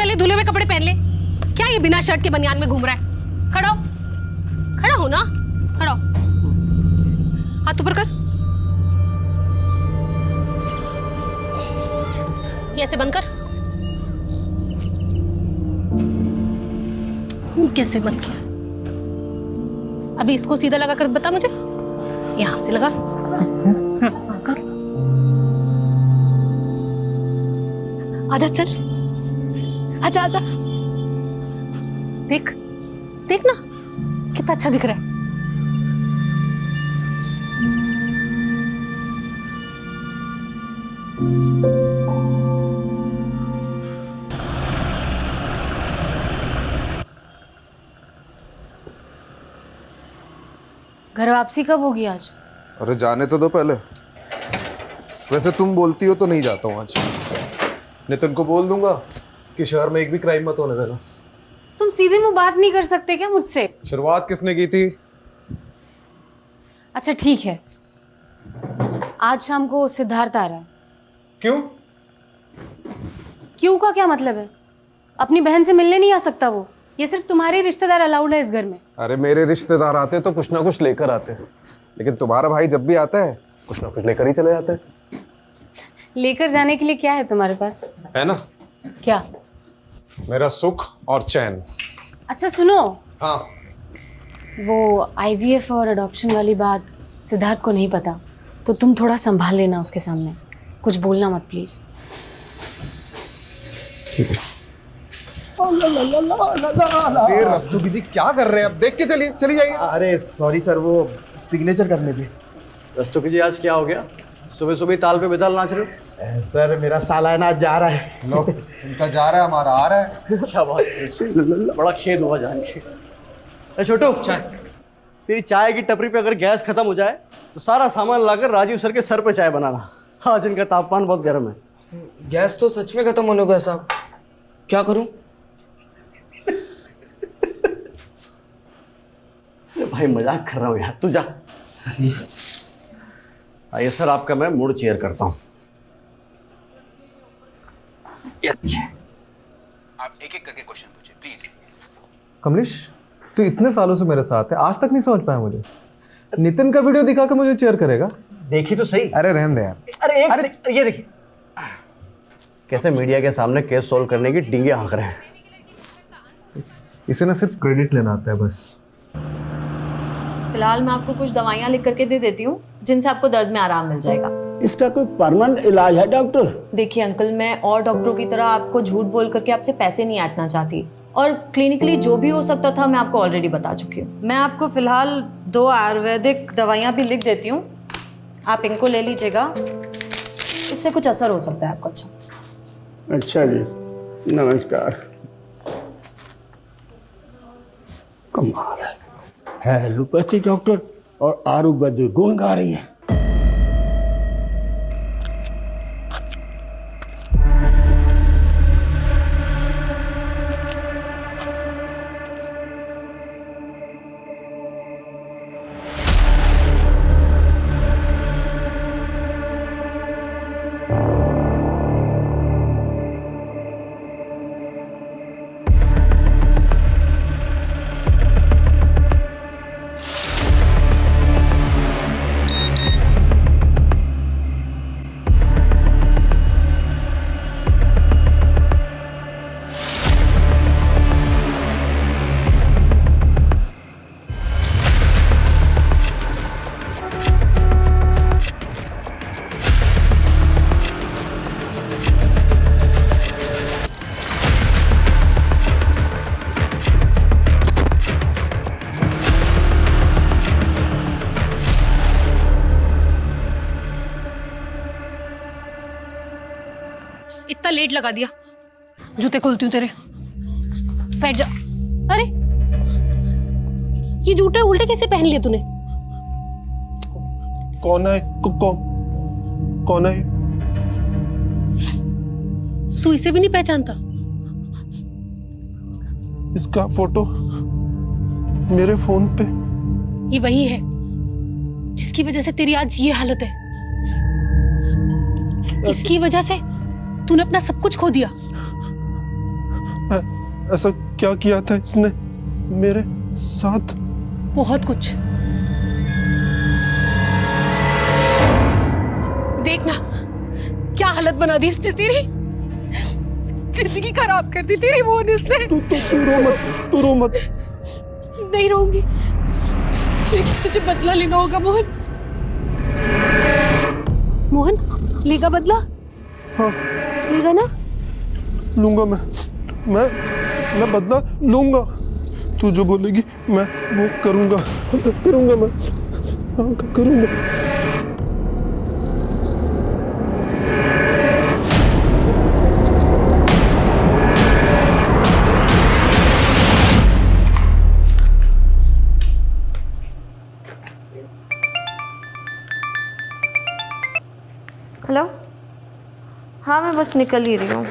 चल ये धुले हुए कपड़े पहन ले। क्या ये बिना शर्ट के बनियान में घूम रहा है? खड़ा हो, खड़ा हो ना, खड़ा हो। हाथ ऊपर कर। ये ऐसे बंद कर। ये कैसे बंद किया? अभी इसको सीधा लगा कर बता मुझे। यहां से लगा। कर। आजा चल, आजा आजा। देख देख ना कितना अच्छा दिख रहा है। घर वापसी कब होगी आज? अरे जाने तो दो पहले। वैसे तुम बोलती हो तो नहीं जाता हूँ आज। नितिन को बोल दूंगा कि शहर में एक भी क्राइम मत होने देना। तुम सीधे मुंह बात नहीं कर सकते क्या मुझसे? शुरुआत किसने की थी? अच्छा ठीक है, आज शाम को सिद्धार्थ आ रहा है। क्यों? क्यों का क्या मतलब है? अपनी बहन से मिलने नहीं आ सकता वो? ये सिर्फ तुम्हारे रिश्तेदार अलाउड है इस घर में। अरे मेरे रिश्तेदार आते तो कुछ ना कुछ लेकर आते हैं, लेकिन तुम्हारा भाई जब भी आता है कुछ ना कुछ लेकर ही चले जाते हैं। लेकर जाने के लिए क्या है तुम्हारे पास? है ना? क्या? मेरा सुख और चैन। अच्छा सुनो, हाँ। वो IVF और अडॉप्शन वाली बात सिद्धार्थ को नहीं पता, तो तुम थोड़ा संभाल लेना उसके सामने। कुछ बोलना मत प्लीज। ठीक है। रस्तोगी जी क्या कर रहे हैं? अब देख के चलिए, चली जाइए। अरे सॉरी सर, वो सिग्नेचर करने थे। रस्तोगी जी आज क्या हो गया? सुबह सुबह ताल पे बेताल नाच रहे हो? सर मेरा सालाना आज जा रहा है। लो, इनका जा रहा है, हमारा आ रहा है। क्या बात है, बड़ा खेद हुआ जान के। छोटू, चाय। तेरी चाय की टपरी पे अगर गैस खत्म हो जाए तो सारा सामान लाकर राजीव सर के सर पे चाय बनाना। आज इनका तापमान बहुत गर्म है। गैस तो सच में खत्म होने को है साहब, क्या करूं? भाई मजाक कर रहा हूँ यार, तू जा। जी सर। आइए सर, आपका मैं मूड चेयर करता हूँ। आप एक एक करके क्वेश्चन पूछिए प्लीज। कमलेश, तू इतने सालों से मेरे साथ है, आज तक नहीं समझ पाया मुझे। नितिन का वीडियो दिखा के मुझे चेयर करेगा? देखिए तो सही। अरे रहने दे यार। अरे ये देखिए कैसे मीडिया के सामने केस सोल्व करने की डींगे हाँक रहे हैं। इसे ना सिर्फ क्रेडिट लेना आता है बस। फिलहाल मैं आपको कुछ दवाइयाँ लिख करके दे देती हूँ जिनसे आपको दर्द में आराम मिल जाएगा। इसका कोई परमानेंट इलाज है डॉक्टर? देखिए अंकल, मैं और डॉक्टरों की तरह आपको झूठ बोल करके आपसे पैसे नहीं ऐंठना चाहती, और क्लिनिकली जो भी हो सकता था मैं आपको ऑलरेडी बता चुकी हूँ। मैं आपको फिलहाल 2 आयुर्वेदिक दवाइयाँ भी लिख देती हूँ, आप इनको ले लीजिएगा, इससे कुछ असर हो सकता है आपको। अच्छा जी, नमस्कार। कमाल है, एलोपैथी डॉक्टर और आयुर्वेद गुण गा रही है। इतना लेट लगा दिया। जूते खोलती हूँ तेरे। बैठ जा। अरे ये जूते उल्टे कैसे पहन लिए तूने? कौन है? कौन है? तू इसे भी नहीं पहचानता? इसका फोटो मेरे फोन पे। ये वही है जिसकी वजह से तेरी आज ये हालत है। इसकी वजह से तूने अपना सब कुछ खो दिया। ऐसा क्या किया था इसने मेरे साथ? बहुत कुछ। देखना क्या हालत बना दी इसने तेरी, जिंदगी खराब कर दी तेरी मोहन इसने। तू रो मत। नहीं रहूंगी, लेकिन तुझे बदला लेना होगा मोहन। मोहन लेगा बदला? हाँ लेगा ना? लूंगा मैं बदला लूंगा। तू जो बोलेगी मैं वो करूंगा मैं। हाँ करूंगा। हेलो, हाँ मैं बस निकल ही रही हूँ।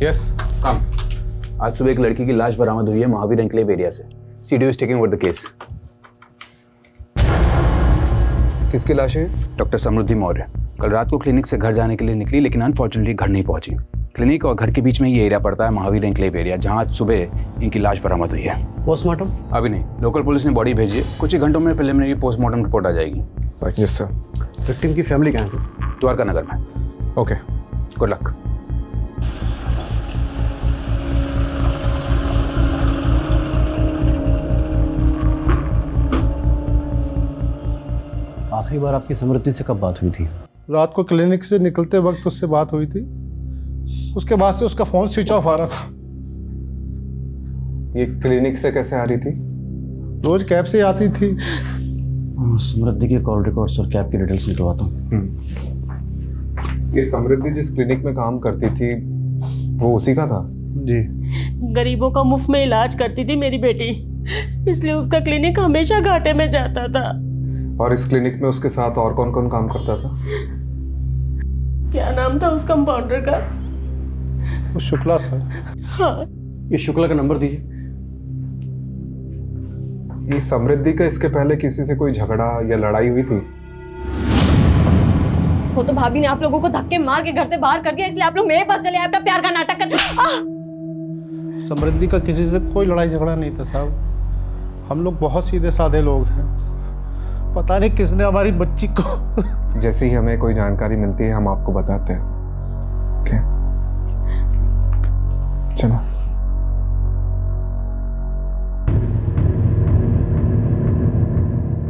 Yes come. आज सुबह एक लड़की की लाश बरामद हुई है महावीर एनक्लेव एरिया से। CDO is taking over the case. किसकी लाश है? डॉक्टर समृद्धि मौर्य कल रात को क्लिनिक से घर जाने के लिए निकली, लेकिन अनफॉर्चुनेटली घर नहीं पहुंची। क्लिनिक और घर के बीच में ये एरिया पड़ता है महावीर एनक्लेव एरिया, जहां आज सुबह इनकी लाश बरामद हुई है। पोस्टमार्टम अभी नहीं, लोकल पुलिस ने बॉडी भेजी है। कुछ ही घंटों में प्रिलिमिनरी पोस्टमार्टम रिपोर्ट आ जाएगी। Yes sir. विक्टिम की फैमिली कहाँ है? द्वारका नगर में। Okay, good luck. आखिरी बार आपकी समृद्धि से कब बात हुई थी? रात को क्लिनिक से निकलते वक्त उससे बात हुई थी। उसके बाद से उसका फोन स्विच ऑफ आ रहा था। ये क्लिनिक से कैसे आ रही थी? रोज कैब से आती थी। समृद्धि के कॉल रिकॉर्ड्स और कैब की डिटेल्स निकलवाता हूँ। ये समृद्धि जिस क्लिनिक में काम करती थी वो उसी का था? जी। गरीबों का मुफ्त में इलाज करती थी मेरी बेटी, इसलिए उसका क्लिनिक हमेशा घाटे में जाता था। और इस क्लिनिक में उसके साथ और कौन कौन काम करता था? क्या नाम था उस कंपाउंडर का? वो शुक्ला सर। हाँ। ये शुक्ला का नंबर दीजिए। ये समृद्धि का इसके पहले किसी से कोई झगड़ा या लड़ाई हुई थी? वो तो भाभी ने आप लोगों को धक्के मार के घर से बाहर कर दिया, इसलिए आप लोग मेरे पास चले आए अपना प्यार का नाटक कर। समृद्धि का किसी से कोई लड़ाई झगड़ा नहीं था साहब। हम लोग बहुत सीधे साधे लोग हैं। पता नहीं किसने हमारी बच्ची को जैसे ही हमें कोई जानकारी मिलती है हम आपको बताते हैं। ओके, चलो।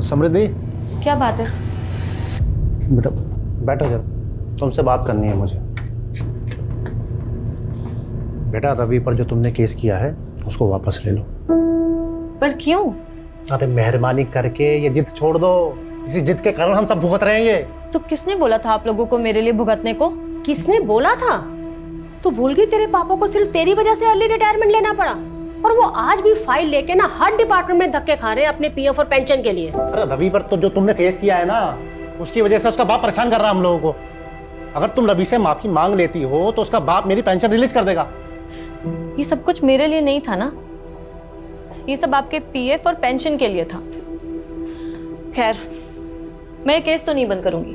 समृद्धि, क्या बात है? बेटा बैठो जरा, तुमसे बात करनी है मुझे। बेटा रवि पर जो तुमने केस किया है उसको वापस ले लो। पर क्यों? अरे मेहरबानी करके ये जिद छोड़ दो। इसी जिद के कारण हम सब भुगत रहे हैं ये। तो किसने बोला था आप लोगों को मेरे लिए भुगतने को? किसने बोला था? तो भूल गई तेरे पापा को सिर्फ तेरी वजह से अर्ली रिटायरमेंट लेना पड़ा, और वो आज भी फाइल लेके ना हर डिपार्टमेंट में धक्के खा रहे हैं अपने पीएफ और पेंशन के लिए। अरे रवि पर तो जो तुमने केस किया है ना, उसकी वजह से उसका बाप परेशान कर रहा है हम लोगों को। अगर तुम रवि से माफी मांग लेती हो तो उसका बाप मेरी पेंशन रिलीज कर देगा। ये सब कुछ मेरे लिए नहीं था ना, ये सब आपके पीएफ और पेंशन के लिए था। खैर, मैं केस तो नहीं बंद करूंगी,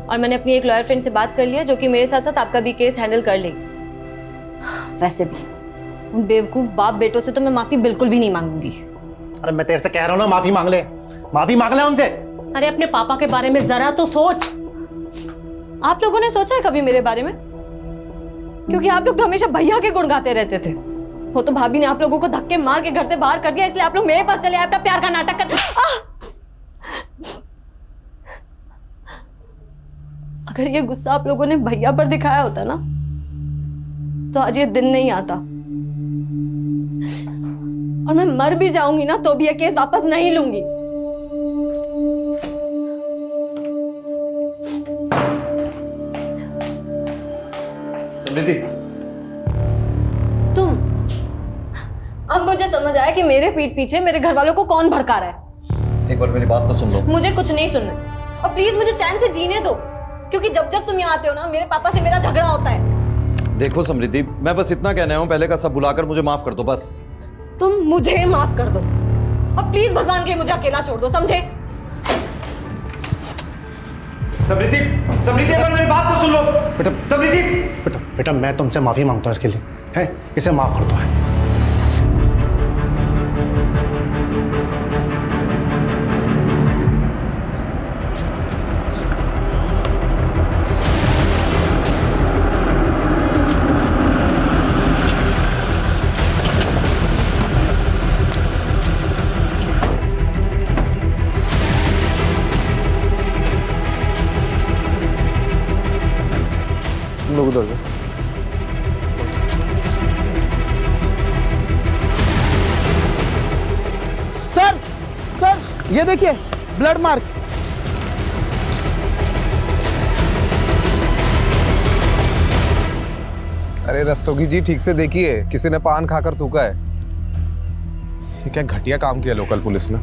और मैंने अपनी एक लॉयर फ्रेंड से बात कर लिया जो कि मेरे साथ साथ आपका भी केस हैंडल कर लेगी। वैसे भी उन बेवकूफ बाप बेटों से तो मैं माफी बिल्कुल भी नहीं मांगूंगी। अरे मैं तेरे से कह रहा हूँ ना, माफी मांग ले उनसे। अरे अपने पापा के बारे में जरा तो सोच। आप लोगों ने सोचा है कभी मेरे बारे में? क्योंकि आप लोग तो हमेशा भैया के गुण गाते रहते थे। वो तो भाभी ने आप लोगों को धक्के मार के घर से बाहर कर दिया, इसलिए आप लोग मेरे पास चले आए अपना प्यार का नाटक कर। अगर ये गुस्सा आप लोगों ने भैया पर दिखाया होता ना, तो आज ये दिन नहीं आता। और मैं मर भी जाऊंगी ना तो भी ये केस वापस नहीं लूंगी। समृद्धि, तुम, अब मुझे समझ आया कि मेरे पीठ पीछे मेरे घर वालों को कौन भड़का रहा है। एक बार मेरी बात तो सुन लो। मुझे कुछ नहीं सुनना, और प्लीज मुझे चैन से जीने दो, क्योंकि जब जब तुम यहाँ आते हो ना, मेरे पापा से मेरा झगड़ा होता है। देखो समृद्धि, मैं बस इतना कहने आया हूं, पहले का सब भुलाकर मुझे माफ कर दो बस। तुम मुझे माफ कर दो, और प्लीज भगवान के लिए मुझे अकेला छोड़ दो, समझे? समृद्धि, एक बार मेरी बात तो सुन लो। बेटा मैं तुमसे माफी मांगता हूँ इसके लिए, है, इसे माफ कर दो। है तुम लोग उधर जाओ। सर ये देखिए ब्लड मार्क। अरे रस्तोगी जी, ठीक से देखिए, किसी ने पान खाकर थूका है। ये क्या घटिया काम किया लोकल पुलिस ने,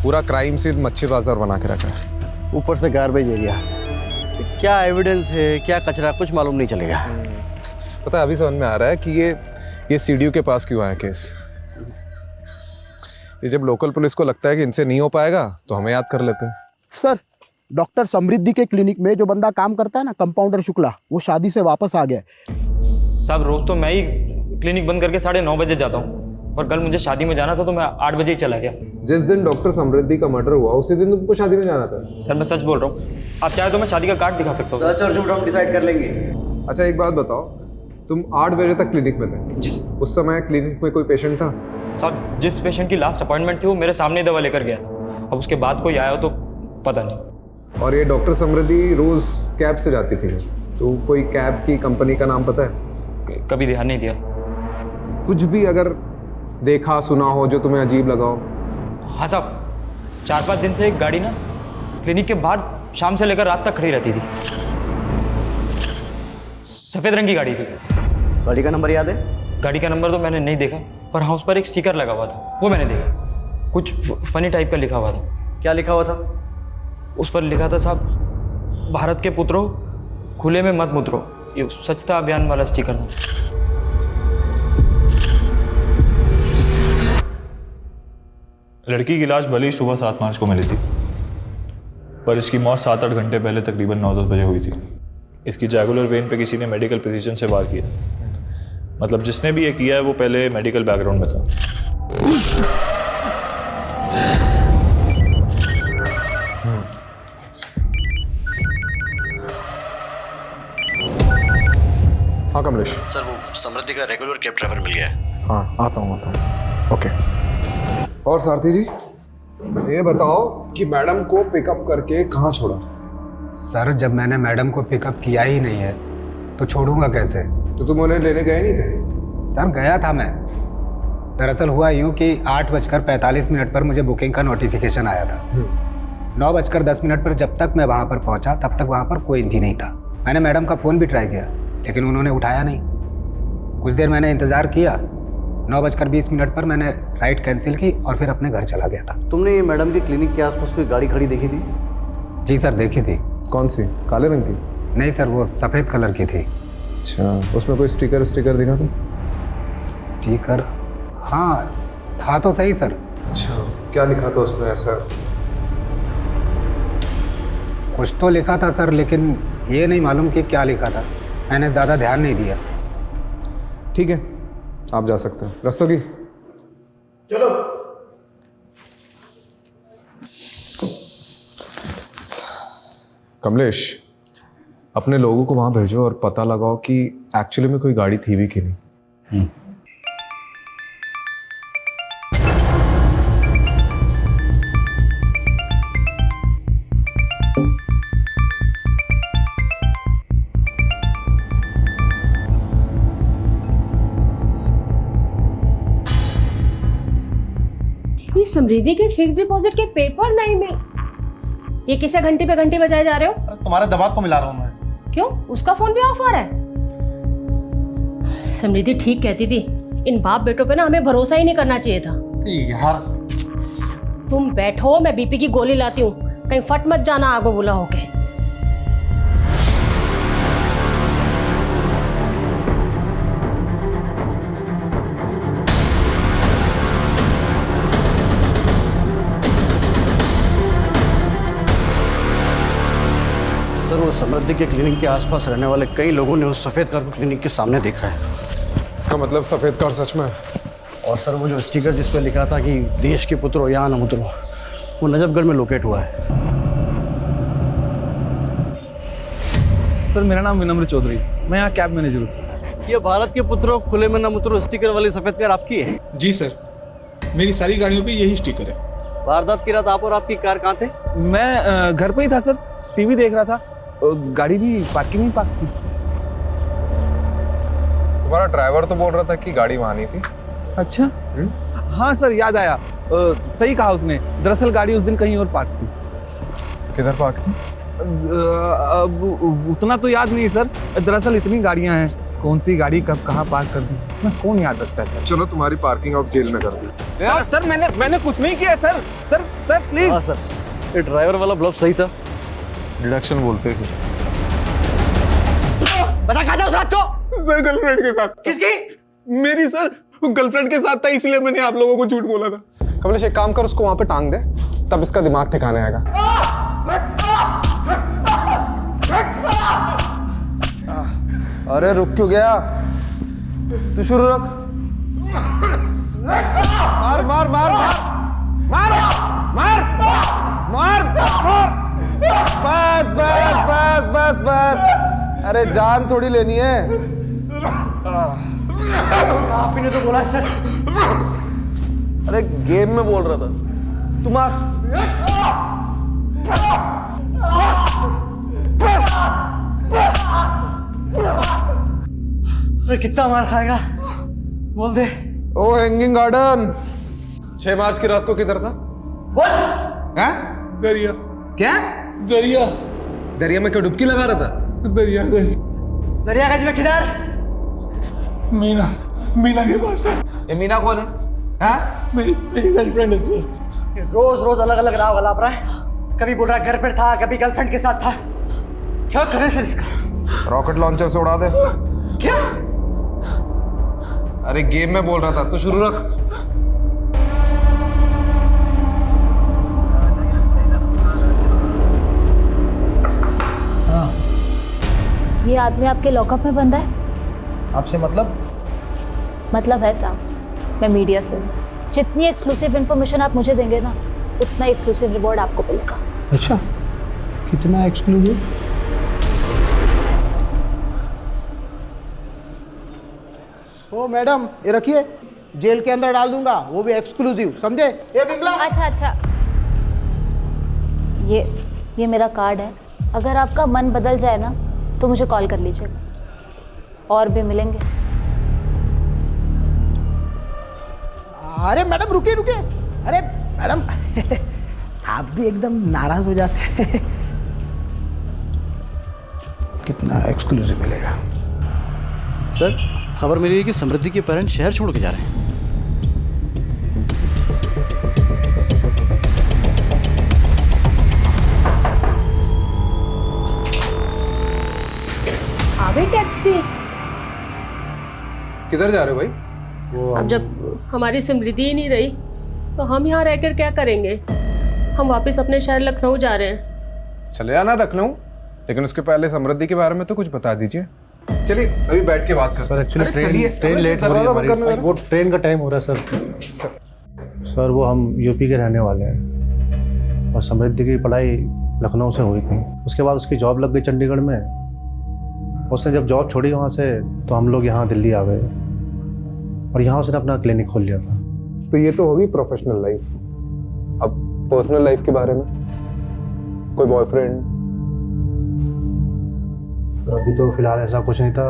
पूरा क्राइम सीन मच्छी बाजार बना के रखा है। ऊपर से गार्बेज एरिया, क्या एविडेंस है क्या कचरा कुछ मालूम नहीं चलेगा। पता है, अभी समझ में आ रहा है कि ये सीडीओ के पास क्यों आया केस। ये जब लोकल पुलिस को लगता है कि इनसे नहीं हो पाएगा तो हमें याद कर लेते हैं। सर डॉक्टर समृद्धि के क्लिनिक में जो बंदा काम करता है ना, कंपाउंडर शुक्ला, वो शादी से वापस आ गया। साहब रोज तो मैं ही क्लिनिक बंद करके 9:30 बजे जाता हूँ, और कल मुझे शादी में जाना था तो मैं 8 बजे ही चला गया। जिस दिन डॉक्टर समृद्धि का मर्डर हुआ उसी दिन तुमको शादी में जाना था। सर मैं सच बोल रहा हूँ, आप चाहे तो मैं शादी का कार्ड दिखा सकता हूँ। सच और झूठ हम डिसाइड कर लेंगे। अच्छा एक बात बताओ, तुम 8 बजे तक क्लिनिक में थे? जी। उस समय क्लिनिक में कोई पेशेंट था? साहब जिस पेशेंट की लास्ट अपॉइंटमेंट थी वो मेरे सामने ही दवा लेकर गया, अब उसके बाद कोई आया हो तो पता नहीं। और ये डॉक्टर समृद्धि रोज कैब से जाती थी, तो कोई कैब की कंपनी का नाम पता है? कभी ध्यान नहीं दिया। कुछ भी अगर देखा सुना हो जो तुम्हें अजीब लगा हो? हाँ साहब, 4-5 दिन से एक गाड़ी ना क्लिनिक के बाहर शाम से लेकर रात तक खड़ी रहती थी। सफ़ेद रंग की गाड़ी थी। गाड़ी का नंबर याद है? गाड़ी का नंबर तो मैंने नहीं देखा, पर हाँ उस पर एक स्टिकर लगा हुआ था, वो मैंने देखा। कुछ फनी टाइप का लिखा हुआ था। क्या लिखा हुआ था? उस पर लिखा था साहब, भारत के पुत्रों खुले में मत मुतरो। ये स्वच्छता अभियान वाला स्टिकर था। लड़की की लाश भले ही सुबह 7 मार्च को मिली थी, पर इसकी मौत 7-8 घंटे पहले तकरीबन 9-10 बजे हुई थी। इसकी जैगुलर वेन पे किसी ने मेडिकल प्रिसीजन से वार किया, मतलब जिसने भी ये किया है वो पहले मेडिकल बैकग्राउंड में था। हाँ कमलेश। सर वो समृद्धि का रेगुलर कैब ड्राइवर मिल गया है। हाँ आता हूँ। ओके। और सारथी जी ये बताओ कि मैडम को पिकअप करके कहाँ छोड़ा? सर जब मैंने मैडम को पिकअप किया ही नहीं है तो छोड़ूंगा कैसे? तो तुम उन्हें लेने गए नहीं थे? सर गया था मैं। दरअसल हुआ यूँ कि 8:45 पर मुझे बुकिंग का नोटिफिकेशन आया था। 9:10 पर जब तक मैं वहाँ पर पहुँचा तब तक वहाँ पर कोई भी नहीं था। मैंने मैडम का फ़ोन भी ट्राई किया लेकिन उन्होंने उठाया नहीं। कुछ देर मैंने इंतज़ार किया, 9:20 पर मैंने राइड कैंसिल की और फिर अपने घर चला गया था। तुमने ये मैडम के क्लिनिक के आसपास कोई गाड़ी खड़ी देखी थी? जी सर देखी थी। कौन सी? काले रंग की? नहीं सर वो सफ़ेद कलर की थी। अच्छा, उसमें कोई स्टिकर दिखा था? स्टिकर? हाँ था तो सही सर। अच्छा क्या लिखा था उसमें ऐसा? कुछ तो लिखा था सर, लेकिन ये नहीं मालूम कि क्या लिखा था। मैंने ज़्यादा ध्यान नहीं दिया। ठीक है आप जा सकते हैं। रस्तोगी चलो कमलेश, अपने लोगों को वहां भेजो और पता लगाओ कि एक्चुअली में कोई गाड़ी थी भी कि नहीं। ये समृद्धि के फिक्स डिपॉजिट के पेपर नहीं मिल। ये किसे घंटे पे घंटे बजाए जा रहे हो? तुम्हारे दमाग को मिला रहा हूँ मैं। क्यों? उसका फोन भी ऑफ आ रहा है। समृद्धि ठीक कहती थी, इन बाप बेटों पे ना हमें भरोसा ही नहीं करना चाहिए था। यार तुम बैठो, मैं बीपी की गोली लाती हूँ, कहीं फट मत जाना आगो बुला होके। सर, वो समृद्धि के क्लिनिक के आसपास रहने वाले कई लोगों ने उस सफ़ेद कार को क्लिनिक के सामने देखा है। इसका मतलब सफेद कार सच में है? और सर, वो जो स्टिकर जिस पर लिखा था कि देश के पुत्रो यहाँ न उतरो, वो नजफगढ़ में लोकेट हुआ है। सर, मेरा नाम विनम्र चौधरी, मैं यहाँ कैब मैनेजर हूँ सर। ये भारत के पुत्रों खुले में न उतरो स्टिकर वाली सफ़ेद कार आपकी है? जी सर, मेरी सारी गाड़ियों पे यही स्टिकर है। वारदात की रात आप और आपकी कार कहाँ थे? मैं घर पे ही था सर, टीवी देख रहा था, गाड़ी भी पार्किंग में पार्क थी। तुम्हारा ड्राइवर तो बोल रहा था कि गाड़ी वहां नहीं थी। अच्छा, हाँ सर, याद आया, सही कहा उसने। दरअसल गाड़ी उस दिन कहीं और पार्क थी। किधर पार्क थी? अब उतना तो याद नहीं सर, दरअसल इतनी गाड़ियां हैं, कौन सी गाड़ी कब कहाँ पार्क कर दी मैं कौन याद रखता है सर। चलो, तुम्हारी पार्किंग अब जेल में कर दी। सर मैंने कुछ नहीं किया सर। Sir please. हाँ सर, ये ड्राइवर वाला ब्लफ सही था। डिडक्शन बोलते हैं सर। बता कहाँ था उस रात को? सर, गर्लफ्रेंड के साथ। किसकी? मेरी सर, गर्लफ्रेंड के साथ था, इसलिए मैंने आप लोगों को झूठ बोला था। कमलेश, एक काम कर, उसको वहां पे टांग दे, तब इसका दिमाग ठिकाने आएगा। अरे रुक क्यों गया? तू शुरू रख। मार मार मार मार मार मार मार। बस बस बस बस बस। अरे जान थोड़ी लेनी है। आप ही ने तो बोला सर। अरे गेम में बोल रहा था। तुम अरे कितना मार खाएगा? बोल दे। ओ हैंगिंग गार्डन। 6 मार्च की रात को किधर था? हैं? दरिया। क्या? दरिया। दरिया में क्या डुबकी लगा रहा था? दरियागंज। दरियागंज में किधर? मीना के पास है। ये मीना कौन है? हाँ? मेरी गर्लफ्रेंड है सर। रोज रोज अलग अलग राह वाला रहा है। कभी बोल रहा घर पर था, कभी गर्लफ्रेंड के साथ था। क्या करे सर इसका? रॉकेट लॉन्चर से उड़ा दे। क्या? अरे गेम में बोल रहा था, तू शुरू रख। ये आदमी आपके लॉकअप में बंद है? आपसे मतलब? मतलब है साहब, मैं मीडिया से हूँ। जितनी एक्सक्लूसिव इन्फॉर्मेशन आप मुझे देंगे ना, उतना एक्सक्लूसिव रिवॉर्ड आपको मिलेगा। अच्छा, कितना एक्सक्लूसिव? ओ मैडम, ये रखिए, जेल के अंदर डाल दूंगा, वो भी एक्सक्लूसिव, समझे? ये बिमला। अच्छा, ये मेरा कार्ड है। अगर आपका मन बदल जाए ना तो मुझे कॉल कर लीजिएगा, और भी मिलेंगे। अरे मैडम रुकिए। अरे मैडम आप भी एकदम नाराज हो जाते हैं। कितना एक्सक्लूसिव मिलेगा? सर, खबर मिली है कि समृद्धि के पेरेंट्स शहर छोड़ के जा रहे हैं। अभी टैक्सी। किधर जा रहे हो भाई? अब जब हमारी समृद्धि ही नहीं रही तो हम यहाँ रहकर क्या करेंगे? हम वापस अपने शहर लखनऊ जा रहे हैं। चले आना लखनऊ, लेकिन उसके पहले समृद्धि के बारे में तो कुछ बता दीजिए। चलिए अभी बैठ के बात करते हैं। सर एक्चुअली ट्रेन लेट हो रही है हमारी। वो ट्रेन का टाइम हो रहा है सर। सर वो हम यूपी के रहने वाले हैं और समृद्धि की पढ़ाई लखनऊ से हुई थी। उसके बाद उसकी जॉब लग गई चंडीगढ़ में। उसने जब जॉब छोड़ी वहाँ से तो हम लोग यहाँ दिल्ली आ गए और यहाँ उसने अपना क्लिनिक खोल लिया था। तो ये तो होगी प्रोफेशनल लाइफ। अब पर्सनल लाइफ के बारे में, कोई बॉयफ्रेंड? अभी तो फिलहाल ऐसा कुछ नहीं था,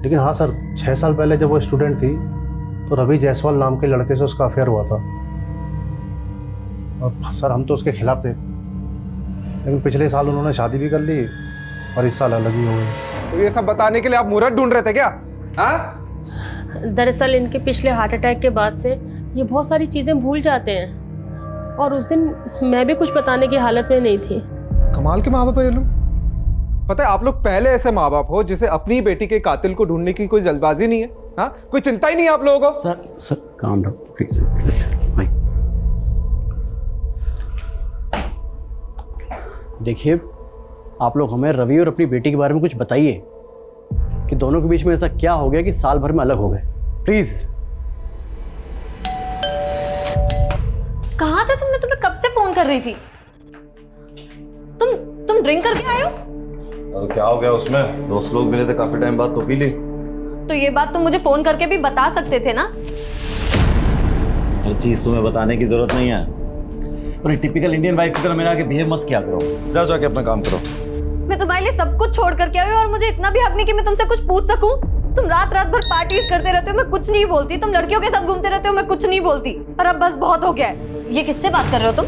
लेकिन हाँ सर, 6 साल पहले जब वो स्टूडेंट थी तो रवि जायसवाल नाम के लड़के से उसका अफेयर हुआ था। और सर हम तो उसके खिलाफ थे, लेकिन पिछले साल उन्होंने शादी भी कर ली और इस साल अलग ही हो गए। तो ये सब बताने के लिए आप मुहूर्त ढूंढ रहे थे क्या? हाँ? दरअसल इनके पिछले हार्ट अटैक के बाद से ये बहुत सारी चीज़ें भूल जाते हैं और उस दिन मैं भी कुछ बताने की हालत में नहीं थी। कमाल के माँ बाप है ये लोग। पता है आप लोग पहले ऐसे माँ बाप हो जिसे अपनी बेटी के कातिल को ढूंढने की कोई जल्दबाजी नहीं है। हाँ, कोई चिंता ही नहीं है आप लोगों को। सर काम डाउन प्लीज भाई। देखिए, आप लोग हमें रवि और अपनी बेटी के बारे में कुछ बताइए कि दोनों के बीच में ऐसा क्या हो गया कि साल भर में अलग हो गए, प्लीज। कहाँ थे तुम? मैं तुम्हें कब से फोन कर रही थी। तुम ड्रिंक करके आए हो? क्या हो गया उसमें? दोस्त लोग मिले थे काफी टाइम बाद तो पी ली। तो ये बात तुम मुझे फोन करके भी बता सकते थे ना। हर चीज तुम्हें बताने की जरूरत नहीं है। और टिपिकल इंडियन वाइफ की तरह मेरे आगे बिहेव मत किया करो। जाओ जाके अपना काम करो। मैं तुम्हारे लिए सब कुछ छोड़ करके आई हूँ और मुझे इतना भी हक नहीं कि मैं तुमसे कुछ पूछ सकूं। तुम रात रात भर पार्टीज करते रहते हो, मैं कुछ नहीं बोलती। तुम लड़कियों के साथ घूमते रहते हो, मैं कुछ नहीं बोलती। पर अब बस बहुत हो गया है। ये किससे बात कर रहे हो तुम?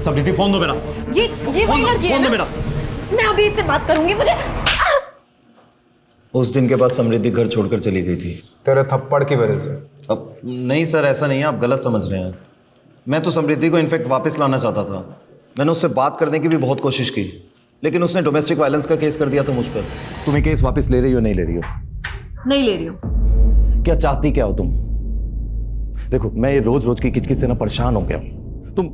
समृद्धि फोन दो मेरा। ये वही लड़की है ना? मैं अभी इससे बात करूंगी। मुझे उस दिन के बाद समृद्धि घर छोड़कर चली गई थी तेरे थप्पड़ की वजह से। अब नहीं सर, ऐसा नहीं है, आप गलत समझ रहे हैं। मैं तो समृद्धि को इनफैक्ट वापस लाना चाहता था। मैंने उससे बात करने की भी बहुत कोशिश की, लेकिन उसने डोमेस्टिक वायलेंस का केस कर दिया था मुझ पर। तुम्हें केस वापस ले रही हो नहीं ले रही हो? नहीं ले रही हूँ। क्या चाहती क्या हो तुम? देखो, मैं ये रोज रोज की किचकिच से ना परेशान हो गया हूँ।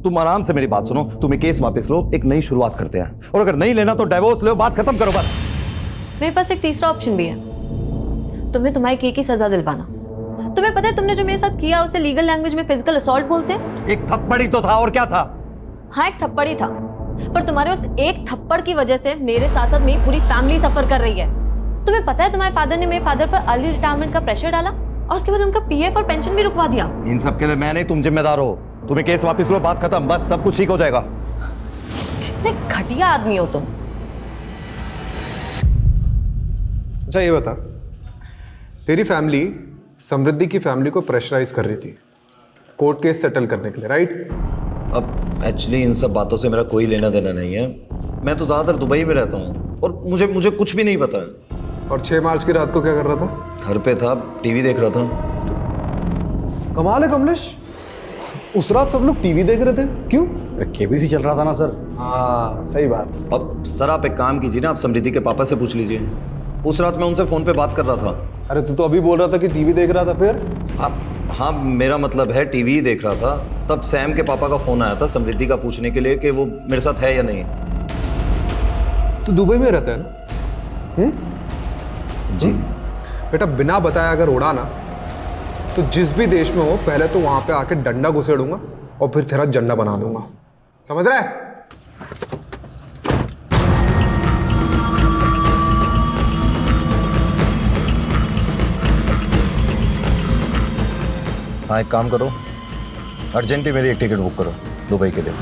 तुम आराम से मेरी बात सुनो। तुम्हें केस वापस लो, एक नई शुरुआत करते हैं। और अगर नहीं लेना तो डिवोर्स लो, बात खत्म करो बस। मेरे पास एक तीसरा ऑप्शन भी है। तुम्हें तुम्हारे किए की सजा दिलवाना। तुम्हें पता है तुमने जो मेरे साथ किया उसे लीगल लैंग्वेज में फिजिकल असॉल्ट बोलते हैं। एक थप्पड़ ही तो था, और क्या था? हाँ, एक थप्पड़ ही था, पर तुम्हारे उस एक थप्पड़ की वजह से मेरे साथ साथ मेरी पूरी फैमिली सफर कर रही है। तुम्हें पता है तुम्हारे फादर ने मेरे फादर पर अर्ली रिटायरमेंट का प्रेशर डाला और उसके बाद उनका पीएफ और पेंशन भी रुकवा दिया। इन सब के लिए मैं नहीं, तुम जिम्मेदार हो। तुम्हें केस वापस लो, बात खत्म, बस सब कुछ ठीक हो जाएगा। कितने घटिया आदमी हो तुम। अच्छा ये बता, तेरी फैमिली समृद्धि की फैमिली को प्रेशराइज कर रही थी कोर्ट केस सेटल करने के लिए, राइट? अब एक्चुअली इन सब बातों से मेरा कोई लेना देना नहीं है। मैं तो ज़्यादातर दुबई में रहता हूँ और मुझे कुछ भी नहीं पता है। और 6 मार्च की रात को क्या कर रहा था? घर पे था, टीवी देख रहा था। कमाल है कमलेश, उस रात सब लोग टीवी देख रहे थे, क्यों? केबीसी चल रहा था ना सर। हाँ सही बात। अब सर आप एक काम कीजिए ना, आप समृद्धि के पापा से पूछ लीजिए। उस रात मैं उनसे फ़ोन पे बात कर रहा था। अरे तू तो अभी बोल रहा था कि टीवी देख रहा था, फिर? हाँ, मेरा मतलब है टीवी ही देख रहा था। तब सैम के पापा का फ़ोन आया था समृद्धि का पूछने के लिए कि वो मेरे साथ है या नहीं। तू दुबई में रहता है ना? जी बेटा, बिना बताए अगर उड़ा ना तो जिस भी देश में हो पहले तो वहां पे आके डंडा घुसेड़ूंगा और फिर तेरा झंडा बना दूंगा, समझ रहा है? हाँ, एक काम करो, अर्जेंटली मेरी एक टिकट बुक करो दुबई के लिए।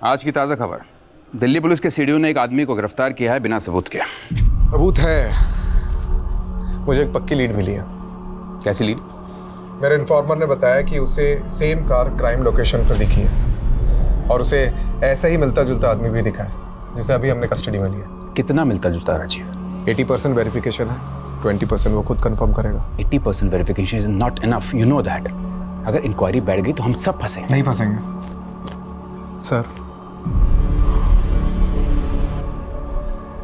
आज की ताज़ा खबर, दिल्ली पुलिस के सीडीओ ने एक आदमी को गिरफ्तार किया है बिना सबूत के। सबूत है, मुझे एक पक्की लीड मिली है। कैसी लीड? मेरे इन्फॉर्मर ने बताया कि उसे सेम कार क्राइम लोकेशन पर दिखी है और उसे ऐसा ही मिलता जुलता आदमी भी दिखा है जिसे अभी हमने कस्टडी में लिया। कितना मिलता जुलता राजीव? 80% वेरिफिकेशन है, 20% वो खुद कंफर्म करेगा। 80% verification is not enough, you know that. अगर इंक्वायरी बैठ गई तो हम सब फंसे। नहीं फंसेंगे, सर।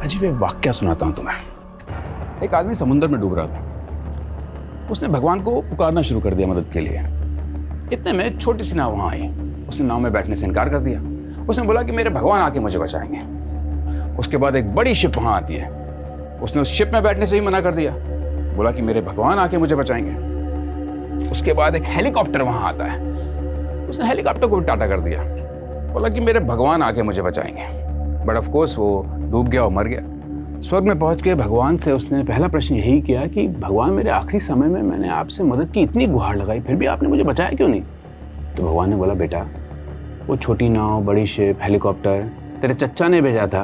अजीब एक वाक्य सुनाता हूँ तुम्हें। एक आदमी समुद्र में डूब रहा था। उसने भगवान को पुकारना शुरू कर दिया मदद के लिए। इतने में छोटी सी नाव वहाँ आई। उसने नाव में बैठने से इनकार कर दिया। उसने बोला कि मेरे भगवान आके मुझे बचाएंगे। उसके बाद एक बड़ी शिप वहाँ आती है। उसने उस शिप में बैठने से ही मना कर दिया, बोला कि मेरे भगवान आके मुझे बचाएंगे। उसके बाद एक हेलीकॉप्टर वहाँ आता है। उसने हेलीकॉप्टर को भी टाटा कर दिया, बोला कि मेरे भगवान आके मुझे बचाएंगे। बट ऑफ कोर्स वो डूब गया और मर गया। स्वर्ग में पहुंच के भगवान से उसने पहला प्रश्न यही किया कि भगवान मेरे आखिरी समय में मैंने आपसे मदद की इतनी गुहार लगाई, फिर भी आपने मुझे बचाया क्यों नहीं? तो भगवान ने बोला, बेटा वो छोटी नाव, बड़ी शिप, हेलीकॉप्टर तेरे चच्चा ने भेजा था,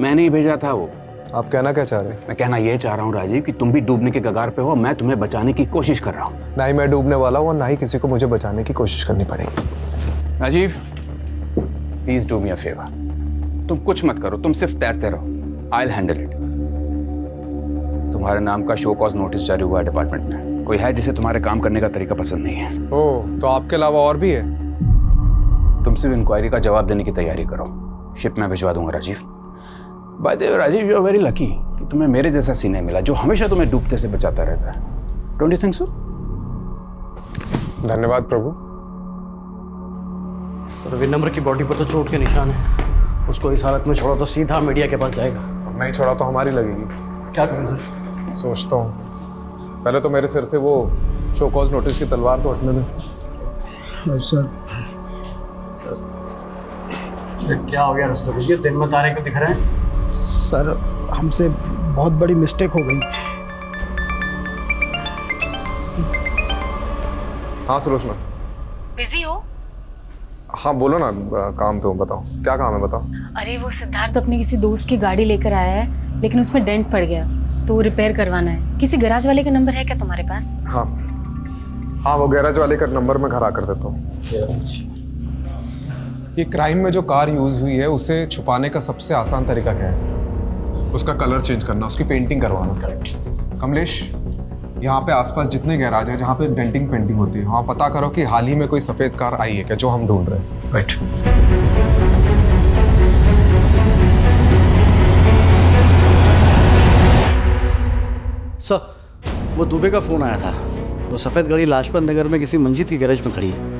मैंने ही भेजा था। वो आप कहना क्या चाह रहे हैं? मैं कहना ये चाह रहा हूँ राजीव कि तुम भी डूबने के कगार पे हो। मैं तुम्हें बचाने की कोशिश कर रहा हूँ। ना ही मैं डूबने वाला हूँ और ना ही किसी को मुझे बचाने की कोशिश करनी पड़ेगी। Rajiv please do me a favour. तुम कुछ मत करो, तुम सिर्फ तैरते रहो। I will handle it. तुम्हारे नाम का शो कॉज नोटिस जारी हुआ है डिपार्टमेंट में। कोई है जिसे तुम्हारे काम करने का तरीका पसंद नहीं है। ओह, तो आपके अलावा और भी है? तुम सिर्फ इंक्वायरी का जवाब देने की तैयारी करो। शिप में भिजवा दूंगा Rajiv. By the way Rajiv, you are very lucky कि तुम्हें मेरे जैसा सीने मिला जो हमेशा तुम्हें डूबते से बचाता रहता है। Don't you think so? धन्यवाद प्रभु। सर विनम्र की बॉडी पर तो चोट के निशान है। उसको इस हालत में छोड़ा तो सीधा मीडिया के पास जाएगा। नहीं छोड़ा तो हमारी लगेगी। क्या करें सर? सोचता हूँ पहले तो मेरे सिर से वो शो कॉज नोटिस की तलवार तो हटने दे। सर क्या हो गया रस्तों? दिन में तारे क्यों दिख रहे हैं? सर हमसे बहुत बड़ी मिस्टेक हो गई। हाँ सुलोचना। बिजी हो? हाँ बोलो ना, काम पे हूँ। बताओ क्या काम है, बताओ। अरे वो सिद्धार्थ अपने किसी दोस्त की गाड़ी लेकर आया है, लेकिन उसमें डेंट पड़ गया तो वो रिपेयर करवाना है। किसी गैराज वाले का नंबर है क्या तुम्हारे पास? हाँ हाँ, वो गैराज वाले का नंबर मैं घर आकर देता हूँ। ये क्राइम में जो कार यूज हुई है उसे छुपाने का सबसे आसान तरीका क्या है? उसका कलर चेंज करना, उसकी पेंटिंग करवाना। करेक्ट। कमलेश, यहाँ पे आसपास जितने गैराज है जहाँ पे डेंटिंग पेंटिंग होती है, वहाँ पता करो कि हाल ही में कोई सफेद कार आई है क्या जो हम ढूंढ रहे हैं। राइट। सर वो दुबे का फोन आया था। वो सफेद गाड़ी लाजपत नगर में किसी मंजिल की गैरेज में खड़ी है।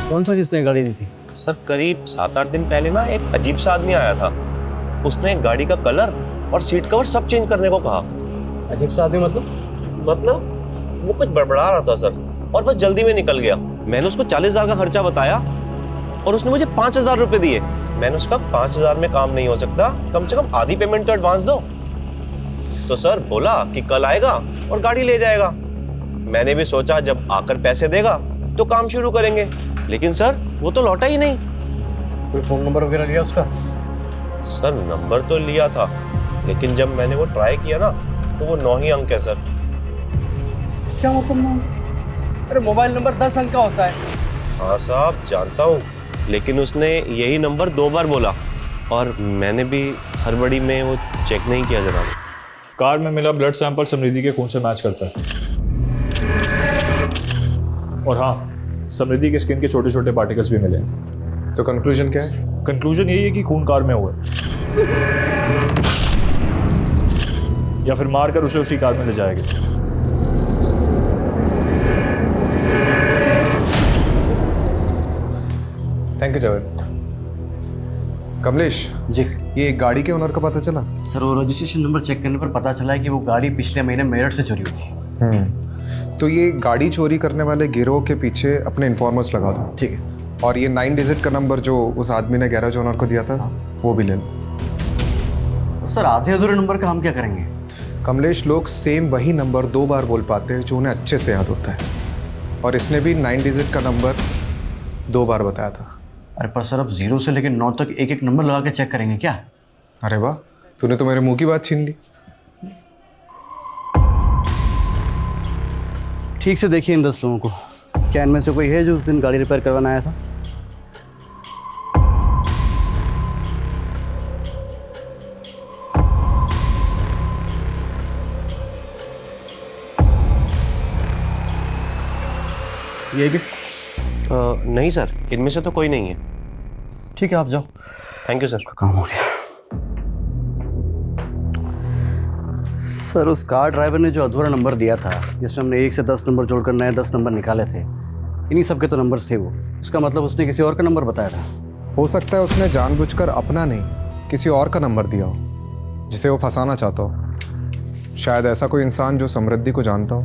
कौन सा किसने गाड़ी दी थी? सर करीब 7-8 दिन पहले ना एक अजीब सा आदमी आया था। उसने गाड़ी का कलर और सीट कवर सब चेंज करने को कहा। अजीब सा आदमी मतलब वो कुछ बड़बड़ा रहा था सर, और बस जल्दी में निकल गया। मैंने उसको 40,000 का खर्चा बताया और उसने मुझे 5,000 रुपए दिए। मैंने उसका 5,000 में काम नहीं हो सकता, कम से कम आधी पेमेंट तो एडवांस दो। तो सर बोला कि कल आएगा और गाड़ी ले जाएगा। मैंने भी सोचा जब आकर पैसे देगा तो काम शुरू करेंगे, लेकिन सर वो तो लौटा ही नहीं। कोई फोन नंबर वगैरह लिया उसका? सर नंबर तो लिया था, लेकिन जब मैंने वो ट्राई किया ना तो वो 9 ही अंक है सर। क्या मतलब 9? अरे मोबाइल नंबर 10 अंक का होता है। हाँ साहब जानता हूँ, लेकिन उसने यही नंबर 2 बार बोला और मैंने भी हड़बड़ी में वो चेक नहीं किया जनाब। कार में मिला ब्लड सैंपल समृद्धि के खून से मैच करता है। और हाँ, समृद्धि के स्किन के छोटे छोटे पार्टिकल्स भी मिले। तो कंक्लूजन क्या है? कंक्लूजन यही है कि खून कार में हुआ है, या फिर मारकर उसे उसी कार में ले जाएंगे। Thank you Javed. कमलेश जी, ये गाड़ी के ओनर का पता चला? सर वो रजिस्ट्रेशन नंबर चेक करने पर पता चला है कि वो गाड़ी पिछले महीने मेरठ से चोरी हुई थी। तो ये गाड़ी चोरी करने वाले गिरोह के पीछे अपने इन्फॉर्मर्स लगा दो। ठीक है। और ये 9 डिजिट का नंबर जो उस आदमी ने गैराज ओनर को दिया था वो भी ले लो। सर आधे अधूरे नंबर का हम क्या करेंगे? कमलेश लोग सेम वही नंबर 2 बार बोल पाते हैं जो उन्हें अच्छे से याद होता है, और इसने भी 9 डिजिट का नंबर 2 बार बताया था। अरे पर सर, अब 0 से लेकर 9 तक एक एक नंबर लगा के चेक करेंगे क्या? अरे वाह, तूने तो मेरे मुंह की बात छीन ली। ठीक से देखिए इन 10 लोगों को, क्या इनमें से कोई है जो उस दिन गाड़ी रिपेयर करवाना आया था? ये कि नहीं सर, इनमें से तो कोई नहीं है। ठीक है, आप जाओ। Thank you sir. काम हो गया। सर, उस कार ड्राइवर ने जो अधूरा नंबर दिया था, जिसमें हमने 1 से 10 नंबर जोड़कर नए 10 नंबर निकाले थे, इन्हीं सब के तो नंबर्स थे वो। इसका मतलब उसने किसी और का नंबर बताया था। हो सकता है उसने जानबूझकर अपना नहीं, किसी और का नंबर दिया हो, जिसे वो फंसाना चाहता हो। शायद ऐसा कोई इंसान जो समृद्धि को जानता हो।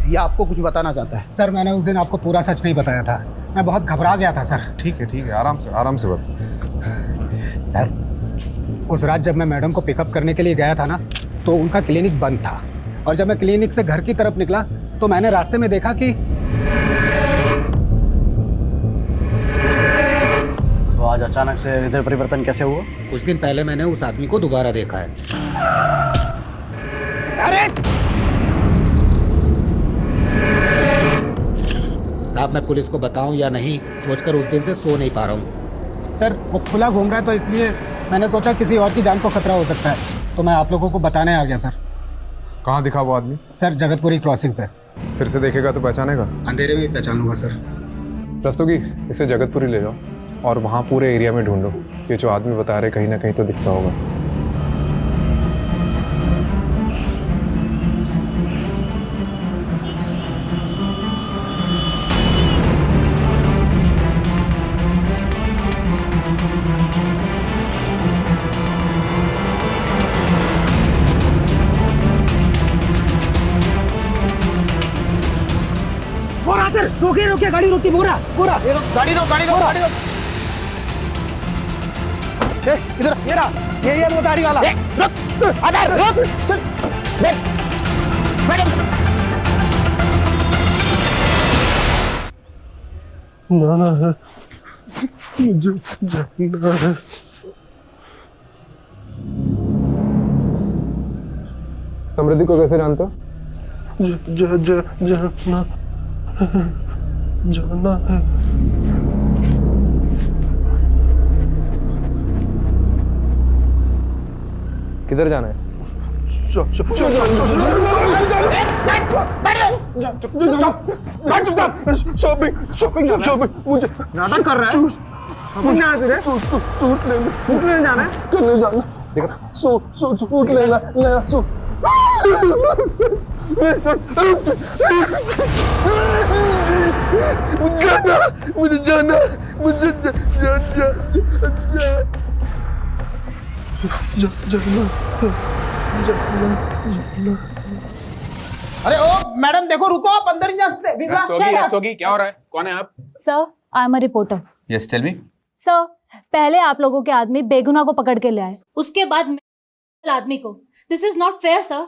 ये आपको कुछ बताना चाहता है। सर, मैंने उस दिन आपको पूरा सच नहीं बताया था। मैं बहुत घबरा गया था सर। ठीक है, आराम से बता। सर, उस रात जब मैं मैडम को पिकअप करने के लिए गया था ना, तो उनका क्लिनिक बंद था, और जब मैं क्लिनिक से घर की तरफ निकला तो मैंने रास्ते में देखा कि तो आज अचानक से हृदय परिवर्तन कैसे हुआ? कुछ दिन पहले मैंने उस आदमी को दोबारा देखा है। अरे साहब, मैं पुलिस को बताऊं या नहीं सोचकर उस दिन से सो नहीं पा रहा हूं। सर, वो खुला घूम रहा है, तो इसलिए मैंने सोचा किसी और की जान को खतरा हो सकता है, तो मैं आप लोगों को बताने आ गया सर। कहाँ दिखा वो आदमी? सर, जगतपुरी क्रॉसिंग पे। फिर से देखेगा तो पहचानेगा? अंधेरे में पहचान लूंगा सर। रस्तोगी, इसे जगतपुरी ले जाओ और वहाँ पूरे एरिया में ढूंढो। ये जो आदमी बता रहे कहीं ना कहीं तो दिखता होगा। रोकिए, गाड़ी रोकिए। बोरा गाड़ी रोक। इधर ये वो गाड़ी वाला। रुक, चल जाना है, मुझे जाना है। समृद्धि को कैसे जानते हो? जाना है। किधर जाना है? शॉपिंग मुझे नाटक कर रहा है। शॉपिंग जाना है तुझे? सूट लेने जाना है? करने जाना। सूट लेना नया सूट। मुझे जाना। अरे ओ मैडम, देखो, रुको, आप अंदर नहीं जा सकते। रस्तोगी, क्या हो रहा है? कौन है आप? Sir, I am a reporter. Yes, tell me. Sir, पहले आप लोगों के आदमी बेगुनाह को पकड़ के ले आए, उसके बाद आदमी को। This is not fair sir.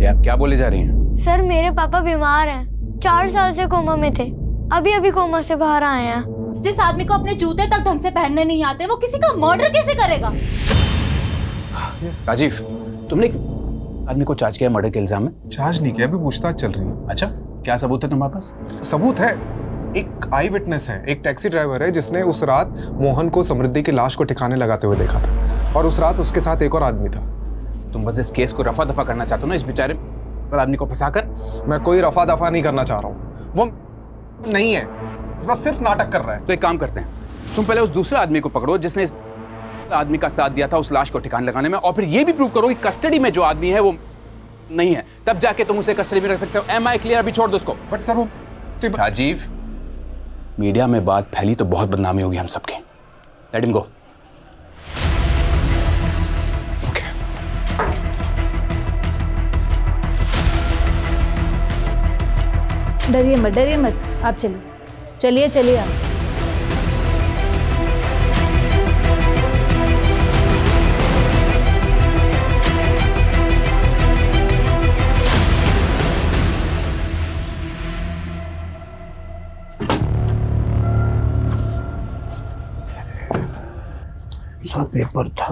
ये आप क्या बोले जा रही हैं? सर, मेरे पापा बीमार हैं, 4 साल से कोमा में थे, अभी कोमा से बाहर आए हैं। जिस आदमी को अपने जूते तक ढंग से पहनने नहीं आते, वो किसी का मर्डर कैसे करेगा? राजीव, तुमने आदमी को चार्ज किया मर्डर के इल्जाम में? चार्ज नहीं किया, अभी पूछताछ चल रही है। अच्छा, क्या सबूत है तुम्हारे पास? सबूत है, एक आई विटनेस है, एक टैक्सी ड्राइवर है जिसने उस रात मोहन को समृद्धि की लाश को ठिकाने लगाते हुए देखा था, और उस रात उसके साथ एक और आदमी था। तुम बस इस केस को रफा दफा करना चाहते हो ना, इस बेचारे आदमी को फंसाकर? मैं कोई रफा दफा नहीं करना चाह रहा हूँ, वो नहीं है, वो सिर्फ नाटक कर रहा है। तो एक काम करते हैं, तुम पहले उस दूसरे आदमी को पकड़ो जिसने इस आदमी का साथ दिया था उस लाश को ठिकाने लगाने में, और फिर ये भी प्रूव करो कि कस्टडी में जो आदमी है वो नहीं है, तब जाके तुम उसे कस्टडी में रख सकते हो। Am I clear? अभी छोड़ दो उसको। बट सर वो राजीव, मीडिया में बात फैली तो बहुत बदनामी होगी हम सबके। Let him go. डरिए मत, आप चलिए चलिए आप। सा पेपर था।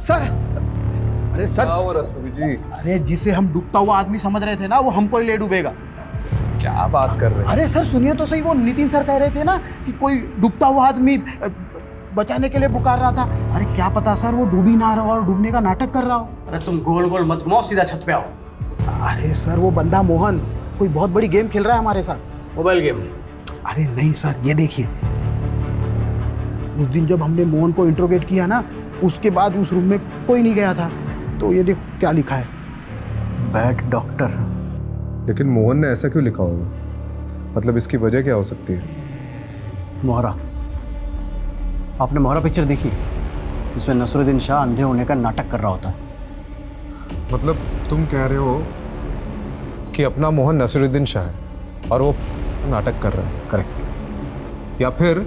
सर अरे सर वो रस्तोगी जी, अरे जिसे हम डूबता हुआ आदमी समझ रहे थे ना, वो हमको ही ले डूबेगा। क्या बात कर रहे हैं? अरे सर सुनिए तो सही, वो नितिन सर कह रहे थे ना कि कोई डूबता हुआ आदमी बचाने के लिए पुकार रहा था। अरे क्या पता सर वो डूबी ना रहा हो और डूबने का नाटक कर रहा हो। अरे तुम गोल गोल मत घुमाओ, सीधा छत पे आओ। अरे सर वो बंदा मोहन कोई बहुत बड़ी गेम खेल रहा है हमारे साथ। Mobile game? अरे नहीं सर, ये देखिए, उस दिन जब हमने मोहन को इंट्रोगेट किया ना, उसके बाद उस रूम में कोई नहीं गया था। तो ये देखो क्या लिखा है, बैड डॉक्टर। लेकिन मोहन ने ऐसा क्यों लिखा होगा? मतलब इसकी वजह क्या हो सकती है? मोहरा, आपने मोहरा पिक्चर देखी जिसमें नसरुद्दीन शाह अंधे होने का नाटक कर रहा होता है? मतलब तुम कह रहे हो कि अपना मोहन नसरुद्दीन शाह है और वो नाटक कर रहा है? करेक्ट। या फिर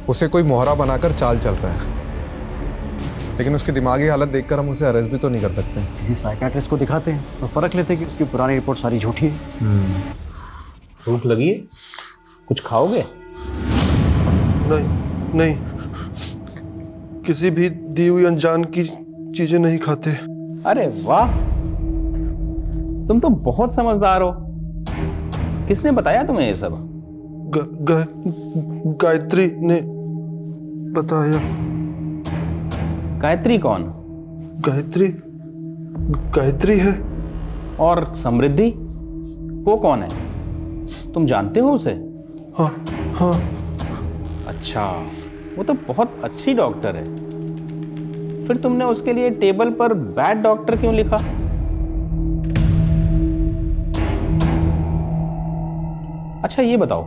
उसे कोई मोहरा बनाकर चाल चल रहा है, लेकिन उसकी दिमागी हालत देखकर हम उसे अरेस्ट भी तो नहीं कर सकते। किसी साइकियाट्रिस्ट को दिखाते हैं और परख लेते हैं कि उसकी पुरानी रिपोर्ट सारी झूठी है। भूख लगी है, कुछ खाओगे? नहीं, किसी भी दी हुई अनजान की चीजें नहीं खाते। अरे वाह, तुम तो बहुत समझदार हो। किसने बताया तुम्हें ये सब? गायत्री ने बताया। गायत्री कौन? गायत्री है। और समृद्धि वो कौन है? तुम जानते हो उसे? हाँ। अच्छा, वो तो बहुत अच्छी डॉक्टर है। फिर तुमने उसके लिए टेबल पर बैड डॉक्टर क्यों लिखा? अच्छा ये बताओ,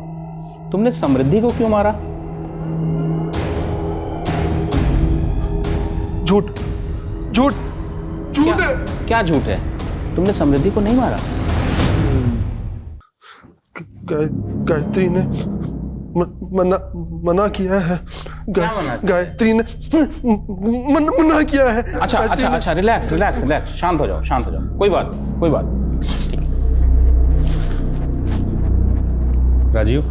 तुमने समृद्धि को क्यों मारा? झूठ है। क्या झूठ है? तुमने समृद्धि को नहीं मारा? गायत्री ने मना किया है। गायत्री ने मना किया है। अच्छा, रिलैक्स, शांत हो जाओ। कोई बात नहीं। राजीव,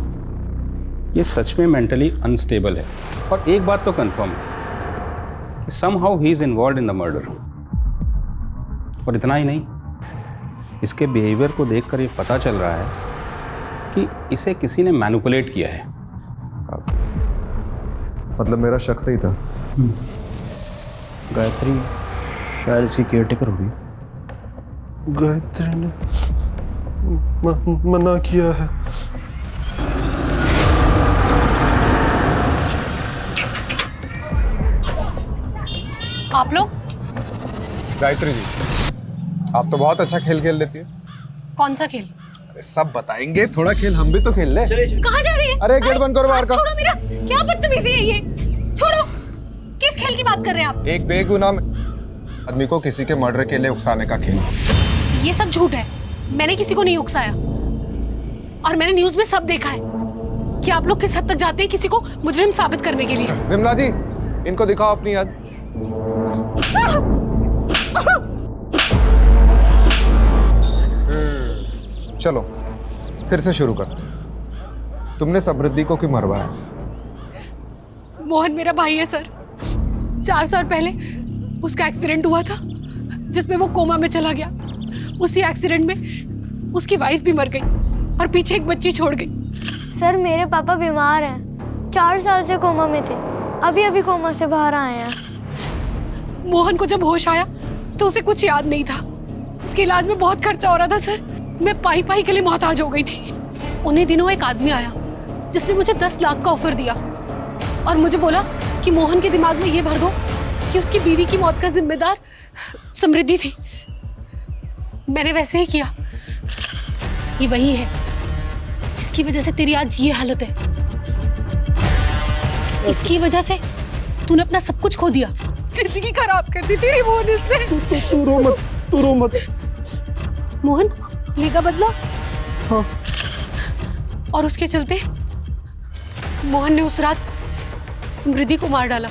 ये सच में मेंटली अनस्टेबल है और एक बात तो कंफर्म है कि somehow he is involved in the murder. और इतना ही नहीं, इसके बिहेवियर को देखकर ये पता चल रहा है कि इसे किसी ने मैनिपुलेट किया है। मतलब मेरा शक सही था। गायत्री शायद इसकी केयरटेकर होगी। गायत्री ने मना किया है। आप लोग? गायत्री जी, आप तो बहुत अच्छा खेल लेती है। कौन सा खेल? अरे सब बताएंगे, थोड़ा खेल हम भी तो खेल ले। कहाँ जा रही है? अरे गेट बंद करो बाहर का। छोड़ो मेरा, क्या बदतमीजी है ये? छोड़ो। किस खेल की बात कर रहे हैं आप? एक बेगुनाह आदमी को किसी के मर्डर के लिए उकसाने का खेल। ये सब झूठ है। मैंने किसी को नहीं उकसाया और मैंने न्यूज में सब देखा है कि आप लोग किस हद तक जाते हैं किसी को मुजरिम साबित करने के लिए। विमला जी, इनको दिखाओ अपनी याद। चलो फिर से शुरू कर। तुमने समृद्धि को क्यों मरवाया? मोहन मेरा भाई है सर। 4 साल पहले उसका एक्सीडेंट हुआ था जिसमें वो कोमा में चला गया। उसी एक्सीडेंट में उसकी वाइफ भी मर गई और पीछे एक बच्ची छोड़ गई। सर मेरे पापा बीमार हैं, 4 साल से कोमा में थे, अभी कोमा से बाहर आए हैं। मोहन को जब होश आया तो उसे कुछ याद नहीं था। उसके इलाज में बहुत खर्चा हो रहा था सर। मैं पाई के लिए मोहताज हो गई थी। उन्हीं दिनों एक आदमी आया जिसने मुझे 10 लाख का ऑफर दिया और मुझे बोला कि मोहन के दिमाग में ये भर दो कि उसकी बीवी की मौत का जिम्मेदार समृद्धि थी। मैंने वैसे ही किया। ये वही है जिसकी वजह से तेरी आज ये हालत है। इसकी वजह से तूने अपना सब कुछ खो दिया, जिंदगी खराब कर दी तेरी मोहन इसने। तू रो मत, तू रो मत। मोहन लेगा बदला? हाँ। और उसके चलते मोहन ने उस रात समृद्धि को मार डाला।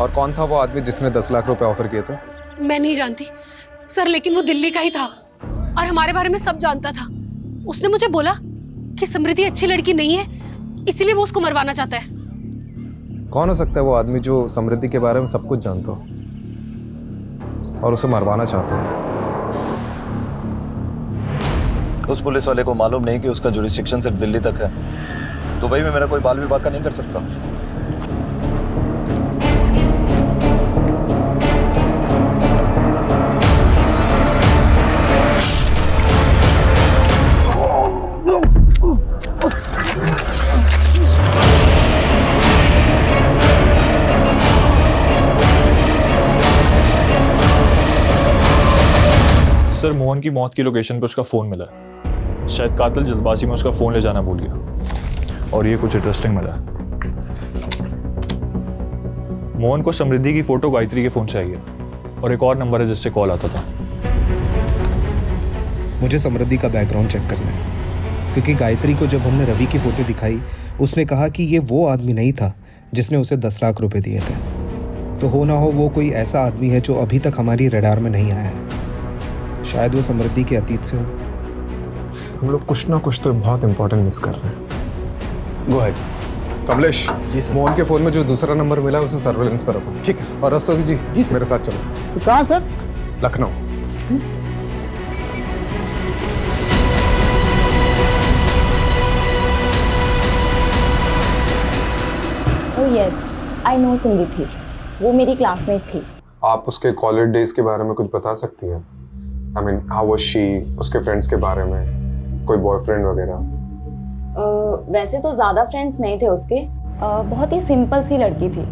और कौन था वो आदमी जिसने 10 लाख रुपए ऑफर किए थे? मैं नहीं जानती सर, लेकिन वो दिल्ली का ही था और हमारे बारे में सब जानता था। उसने मुझे बोला कि समृद्धि अच्छी लड़की नहीं है, इसीलिए वो उसको मरवाना चाहता है। कौन हो सकता है वो आदमी जो समृद्धि के बारे में सब कुछ जानता हो और उसे मरवाना चाहता है? उस पुलिस वाले को मालूम नहीं कि उसका जुरिस्डिक्शन सिर्फ दिल्ली तक है। दुबई में मेरा कोई बाल विभाग का नहीं कर सकता। सर, मोहन की मौत की लोकेशन पर उसका फ़ोन मिला है। शायद कातिल जल्दबाजी में उसका फ़ोन ले जाना भूल गया। और ये कुछ इंटरेस्टिंग मिला है। मोहन को समृद्धि की फ़ोटो गायत्री के फ़ोन से आई है और एक और नंबर है जिससे कॉल आता था। मुझे समृद्धि का बैकग्राउंड चेक करना है, क्योंकि गायत्री को जब हमने रवि की फ़ोटो दिखाई उसने कहा कि ये वो आदमी नहीं था जिसने उसे 10 लाख रुपए दिए थे। तो हो ना हो वो कोई ऐसा आदमी है जो अभी तक हमारी रडार में नहीं आया है। शायद वो समृद्धि के अतीत से हो। हम लोग कुछ ना कुछ तो बहुत इंपॉर्टेंट मिस कर रहे हैं। Go ahead. Kamlesh ji sir, Mohan के फोन में जो दूसरा नंबर मिला है उसे सर्वेलेंस पर रखो। ठीक है। और रस्तोगी जी मेरे साथ चलो। तो कहाँ sir? Lucknow. Oh yes, I know Samriddhi, वो मेरी क्लासमेट थी। आप उसके कॉलेज डेज के बारे में कुछ बता सकती हैं? I mean how was she, उसके फ्रेंड्स के बारे में, कोई बॉयफ्रेंड वगैरह? वैसे तो ज़्यादा फ्रेंड्स नहीं थे उसके, बहुत ही सिंपल सी लड़की थी।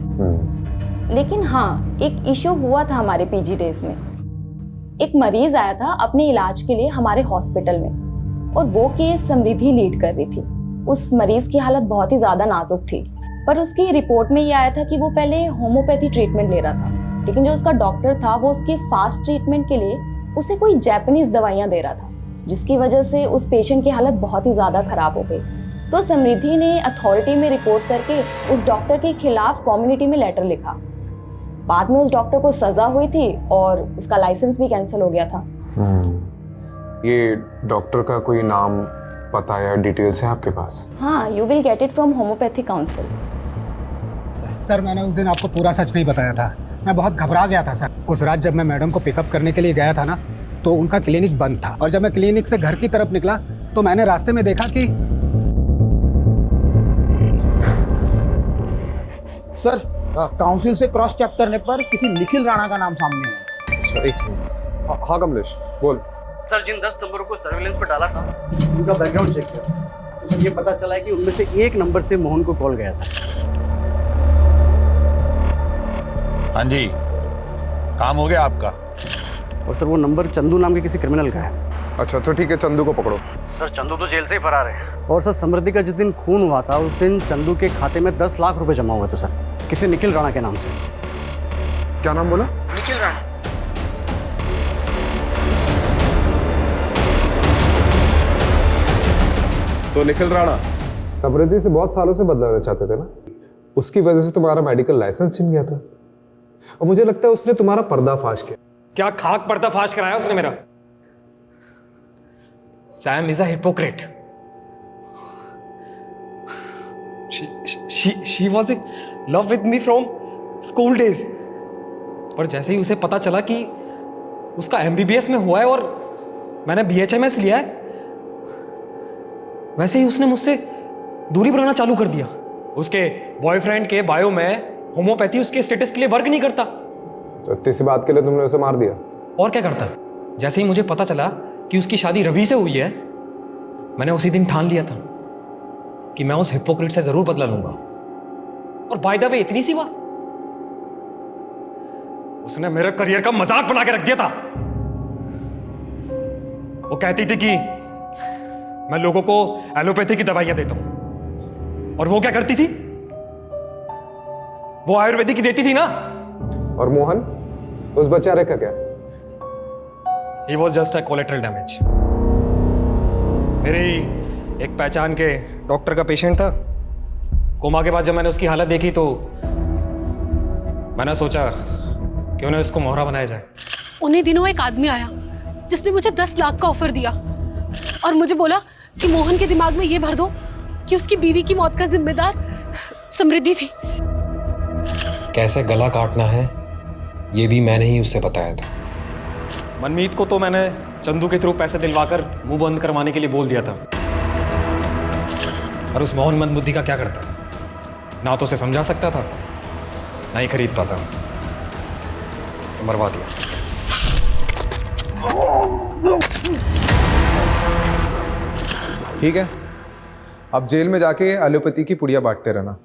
लेकिन हाँ, एक इशू हुआ था हमारे पीजी डेज में। एक मरीज आया था अपने इलाज के लिए हमारे हॉस्पिटल में और वो केस समृद्धि लीड कर रही थी। उस मरीज की हालत बहुत ही ज़्यादा नाजुक थी, पर उसकी रिपोर्ट में ये आया था कि वो पहले होम्योपैथी ट्रीटमेंट ले रहा था, लेकिन जो उसका डॉक्टर था वो उसके फास्ट ट्रीटमेंट के लिए उसे कोई जापानीज दवाइयाँ दे रहा था, जिसकी वजह से उस पेशेंट की हालत बहुत ही ज़्यादा खराब हो गई। तो समृद्धि ने अथॉरिटी में रिपोर्ट करके उस डॉक्टर के खिलाफ कम्युनिटी में लेटर लिखा। बाद में उस डॉक्टर को सज़ा हुई थी और उसका लाइसेंस भी कैंसिल हो गया था। ये डॉक्टर का कोई नाम, पता या डिटेल्स है आपके पास? हाँ, you will get it from homeopathy council. Sir, मैंने उस दिन आपको पूरा सच नहीं बताया था। मैं बहुत घबरा गया था सर। उस रात जब मैं मैडम को पिकअप करने के लिए गया था ना, तो उनका क्लिनिक बंद था और जब मैं क्लिनिक से घर की तरफ निकला तो मैंने रास्ते में देखा कि सर, काउंसिल से क्रॉस चेक करने पर किसी निखिल राणा का नाम सामने आया। सर एक सेकंड। हाँ कमलेश बोल। सर, जिन 10 नंबरों को सर्विलेंस पर डाला था उनका बैकग्राउंड चेक किया सर। ये पता चला है कि उनमें से एक नंबर से मोहन को कॉल गया सर। हाँ जी, काम हो गया आपका? और सर वो नंबर चंदू नाम के किसी क्रिमिनल का है। अच्छा तो ठीक है, चंदू को पकड़ो। सर चंदू तो जेल से ही फरार है। और सर समृद्धि का जिस दिन खून हुआ था उस दिन चंदू के खाते में 10 लाख रुपए जमा हुए थे सर, किसी निखिल राणा के नाम से। क्या नाम बोला? निखिल राणा। तो निखिल राणा समृद्धि से बहुत सालों से बदलाना चाहते थे ना, उसकी वजह से तुम्हारा मेडिकल लाइसेंस छिन गया था और मुझे लगता है उसने तुम्हारा पर्दाफाश किया। क्या खाक पर्दाफाश कराया उसने मेरा? Sam is a hypocrite. She was in love with me from school days. और जैसे ही उसे पता चला कि उसका MBBS में हुआ है और मैंने BHMS लिया है, वैसे ही उसने मुझसे दूरी बनाना चालू कर दिया। उसके बॉयफ्रेंड के बायो में होम्योपैथी उसके स्टेटस के लिए वर्क नहीं करता। तो इतनी सी बात के लिए तुमने उसे मार दिया? और क्या करता? जैसे ही मुझे पता चला कि उसकी शादी रवि से हुई है, मैंने उसी दिन ठान लिया था कि मैं उस हिपोक्रेट से जरूर बदला लूंगा। और बाय द वे इतनी सी बात, उसने मेरे करियर का मजाक बना के रख दिया था। वो कहती थी कि मैं लोगों को एलोपैथी की दवाइयां देता हूं, और वो क्या करती थी? वो आयुर्वेदिक ही देती थी ना। और मोहन, उस बेचारे का क्या? He was just a collateral damage. मेरे एक पहचान के डॉक्टर का पेशेंट था। कोमा के बाद जब मैंने उसकी हालत देखी तो मैंने सोचा क्यों ना इसको मोहरा बनाया जाए। उन्हीं दिनों एक आदमी आया जिसने मुझे 10 लाख का ऑफर दिया और मुझे बोला कि मोहन के दिमाग में ये भर दो कि उसकी बीवी की मौत का जिम्मेदार समृद्धि थी। कैसे गला काटना है ये भी मैंने ही उसे बताया था। मनमीत को तो मैंने चंदू के थ्रू पैसे दिलवाकर मुंह बंद करवाने के लिए बोल दिया था। और उस मोहन मंदबुद्धि का क्या करता? ना तो उसे समझा सकता था ना ही खरीद पाता। तो मरवा दिया। ठीक है, अब जेल में जाके एलोपैथी की पुड़िया बांटते रहना।